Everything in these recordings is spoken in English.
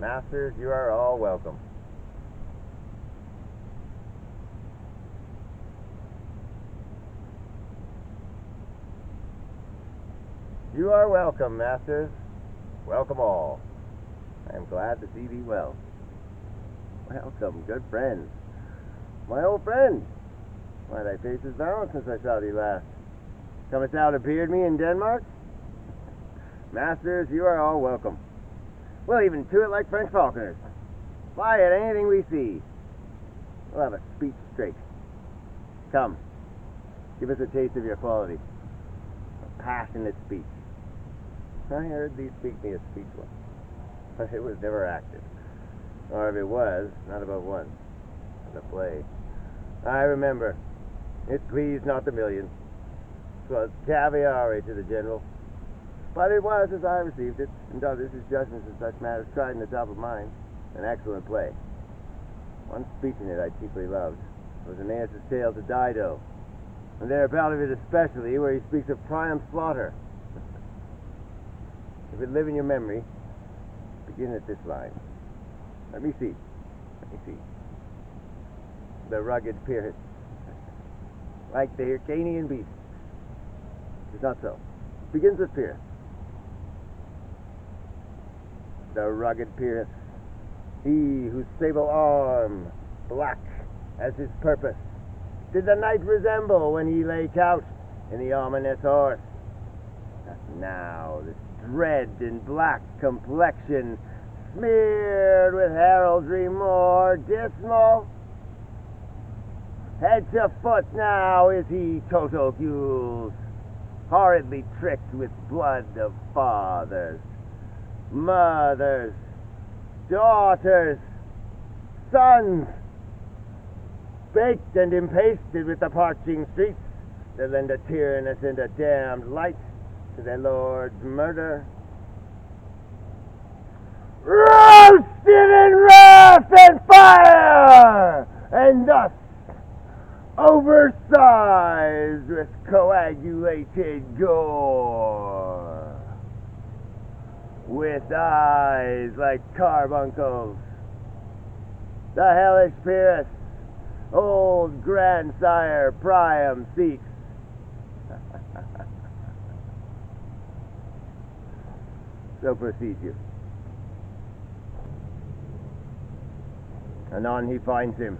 Masters, you are all welcome. You are welcome, masters. Welcome all. I am glad to see thee well. Welcome, good friends. My old friend. Why, thy face is balanced since I saw thee last. Comest thou to beard me in Denmark? Masters, you are all welcome. We'll even to it like French falconers. Fly at anything we see. We'll have a speech straight. Come, give us a taste of your quality. A passionate speech. I heard thee speak me a speech once, but it was never acted. Or if it was, not about once. The play. I remember. It pleased not the millions. 'Twas caviare to the general. But it was, as I received it, and others his judgments in such matters tried in the top of mine, an excellent play. One speech in it I chiefly loved. It was Aeneas' tale to Dido, and thereabout of it especially, where he speaks of Priam's slaughter. If it live in your memory, begin at this line. Let me see. The rugged Pyrrhus, like the Hyrcanian beast. It's not so. It begins with Pyrrhus. The rugged Pyrrhus, he whose sable arm, black as his purpose, did the knight resemble when he lay couched in the ominous horse. But now this dread and black complexion, smeared with heraldry more dismal, head to foot now is he total gules, horridly tricked with blood of fathers, mothers, daughters, sons, baked and impasted with the parching streets that lend a tyrannous and a damned light to their lord's murder. Roasted in wrath and fire, and thus oversized with coagulated gore, with eyes like carbuncles, the hellish Pyrrhus, old grandsire Priam seeks. So proceed you. Anon he finds him,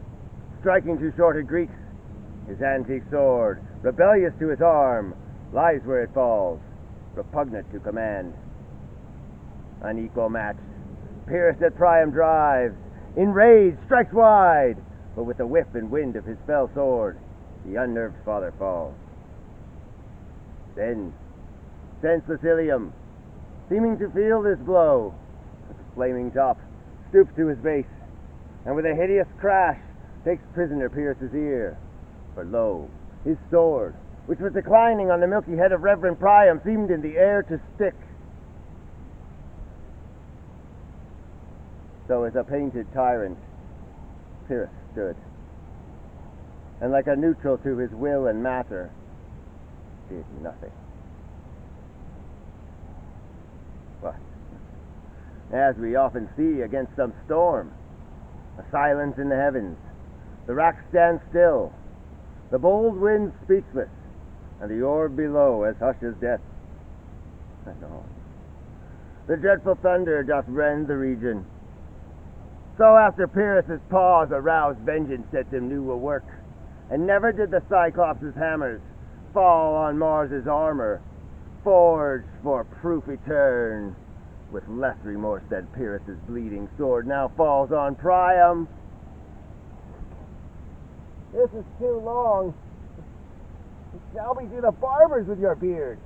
striking two shorted Greeks. His antique sword, rebellious to his arm, lies where it falls, repugnant to command. Unequal match, Pyrrhus at Priam drives, enraged strikes wide, but with the whip and wind of his fell sword, the unnerved father falls. Then, senseless Ilium, seeming to feel this blow, with flaming top, stoops to his base, and with a hideous crash takes prisoner Pyrrhus' ear. For lo, his sword, which was declining on the milky head of Reverend Priam, seemed in the air to stick. So as a painted tyrant, Pyrrhus stood, and like a neutral to his will and matter, did nothing. But, as we often see against some storm, a silence in the heavens, the rocks stand still, the bold wind speechless, and the orb below as hush as death. And on the dreadful thunder doth rend the region. So after Pyrrhus' pause aroused vengeance sets him new a work, and never did the Cyclops' hammers fall on Mars' armor, forged for proof etern, with less remorse than Pyrrhus' bleeding sword now falls on Priam. This is too long. It shall be to the barbers with your beard.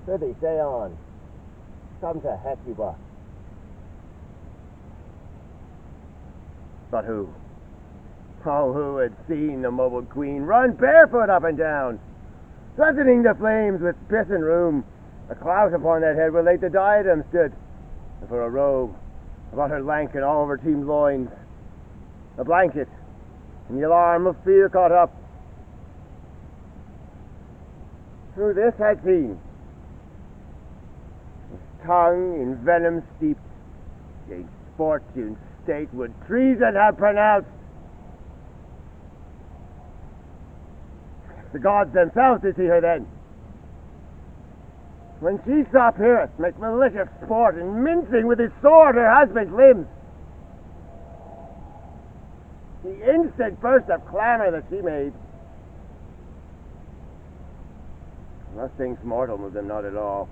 Prithee, say on. Come to Hecuba. But who? Oh, who had seen the mobile queen run barefoot up and down, threatening the flames with piss and rheum? A clout upon that head where late the diadem stood, and for a robe about her lank and all over teamed loins, a blanket, and the alarm of fear caught up. Who this had seen, his tongue in venom steeped, 'gainst fortune's state would treason have pronounced. The gods themselves did see her then, when she saw Pyrrhus make malicious sport in mincing with his sword her husband's limbs. The instant burst of clamour that she made, thus things mortal moved them not at all,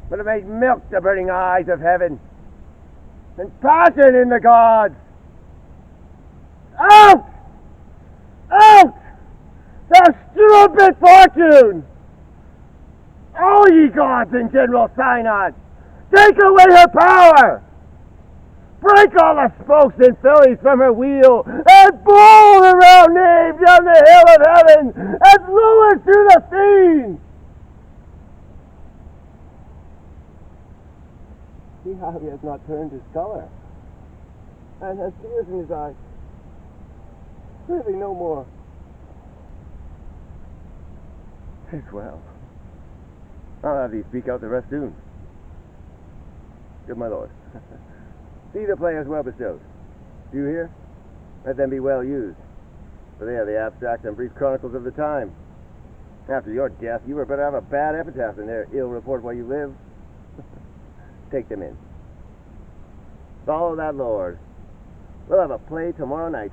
but it made milk the burning eyes of heaven, and passion in the gods. Out! Out! Thou strumpet fortune! All ye gods in general synod, take away her power! Break all the spokes and fillies from her wheel, and bowl the round nave down the hill of heaven, as low as to the fiends! See how he has not turned his colour, and has tears in his eyes. Really no more. 'Tis well. I'll have thee speak out the rest soon. Good my lord. See the play is well bestowed. Do you hear? Let them be well used, for they are the abstract and brief chronicles of the time. After your death, you were better have a bad epitaph than their ill report while you live. Take them in. Follow that lord. We'll have a play tomorrow night.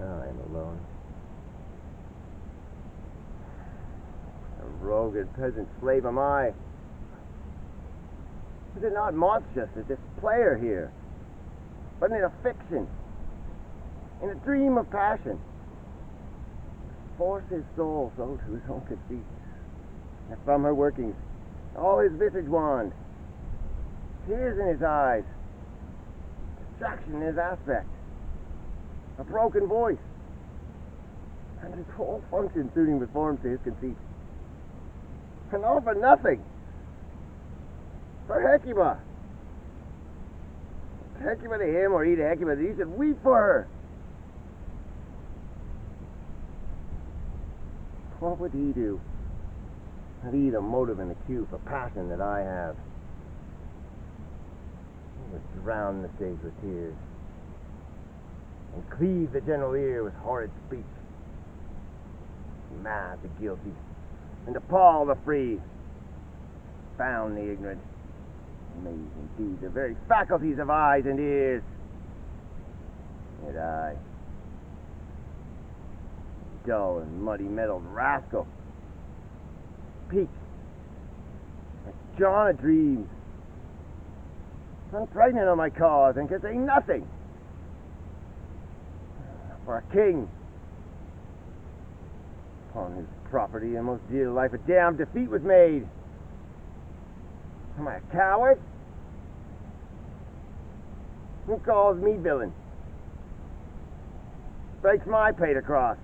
I am alone. A rogue and peasant slave am I. Is it not monstrous that this player here, but in a fiction, in a dream of passion, force his soul so to his own conceit, and from her workings all his visage wand, tears in his eyes, distraction in his aspect, a broken voice, and his whole function suiting with forms to his conceit. And all for nothing. For Hecuba. Hecuba to him, or he to Hecuba, that he should weep for her. What would he do? Had he the motive and the cue for passion that I have? He would drown the stage with tears, and cleave the general ear with horrid speech. Mad the guilty, and appall the free. Found the ignorant. Amaze indeed the very faculties of eyes and ears. Yet I, dull and muddy-mettled rascal, peak like John of dreams, unpregnant on my cause, and can say nothing. For a king, upon whose property and most dear life a damned defeat was made. Am I a coward? Who calls me villain? Breaks my pate across.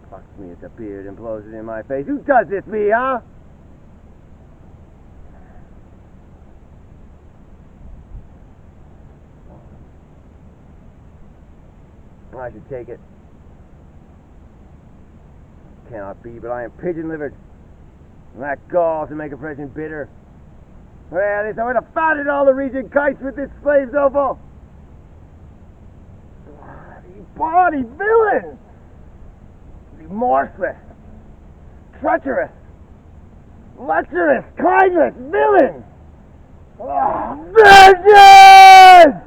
Plucks me at the beard and blows it in my face. Who does this, me, huh? I should take it. Cannot be, but I am pigeon-livered. And that gall to make a present bitter. Well, this I would have fatted all the region kites with this slave's offal. You bawdy villain! Remorseless, treacherous, lecherous, kindless villain! Oh, vengeance!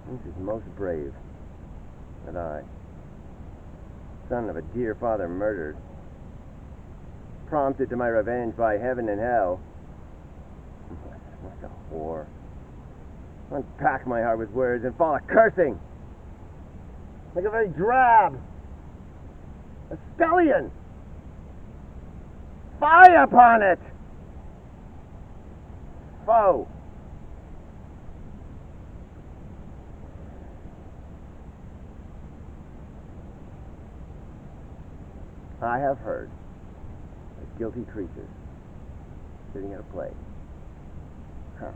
This is most brave, that I, son of a dear father murdered, prompted to my revenge by heaven and hell. What a whore. Unpack my heart with words and fall a cursing, like a very drab, a scullion. Fie upon it! foe. I have heard that guilty creatures sitting at a play have,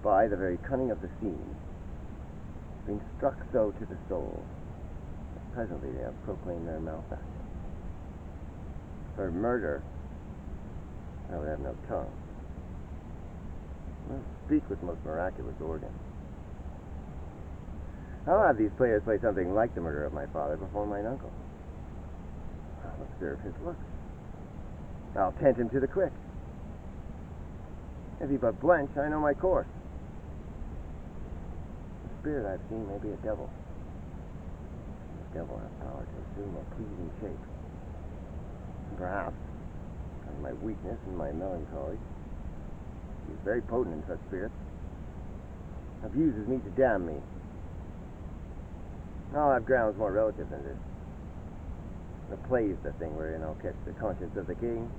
by the very cunning of the scene, been struck so to the soul that presently they have proclaimed their malefactor. For murder, I would have no tongue. I speak with most miraculous organs. I'll have these players play something like the murder of my father before mine uncle. I'll observe his looks. I'll tent him to the quick. If he but blench, I know my course. The spirit I've seen may be a devil. The devil has power to assume a pleasing shape. And perhaps, because of my weakness and my melancholy, he is very potent in such spirits. Abuses me to damn me. I'll have grounds more relative than this. The play's the thing wherein I'll catch the conscience of the king,